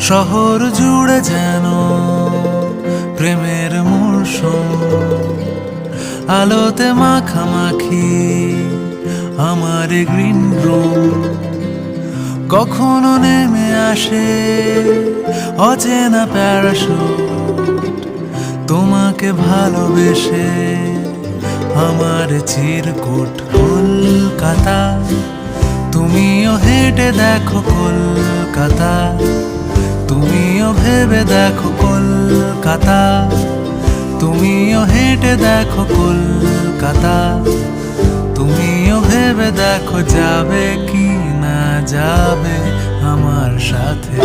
শহর জুড়ে যেন প্রেমের মৌসুম, আলোতে মাখামাখি আমার গ্রিন রুম। কখনো নেমে আসে অচেনা প্যারাশুট, তোমাকে ভালোবেসে আমার চিরকুট। কলকাতা, তুমিও হেঁটে দেখো কলকাতা, তুমিও ভেবে দেখো কলকাতা, তুমিও হেঁটে দেখো কলকাতা, তুমিও ভেবে দেখো যাবে কি না যাবে আমার সাথে।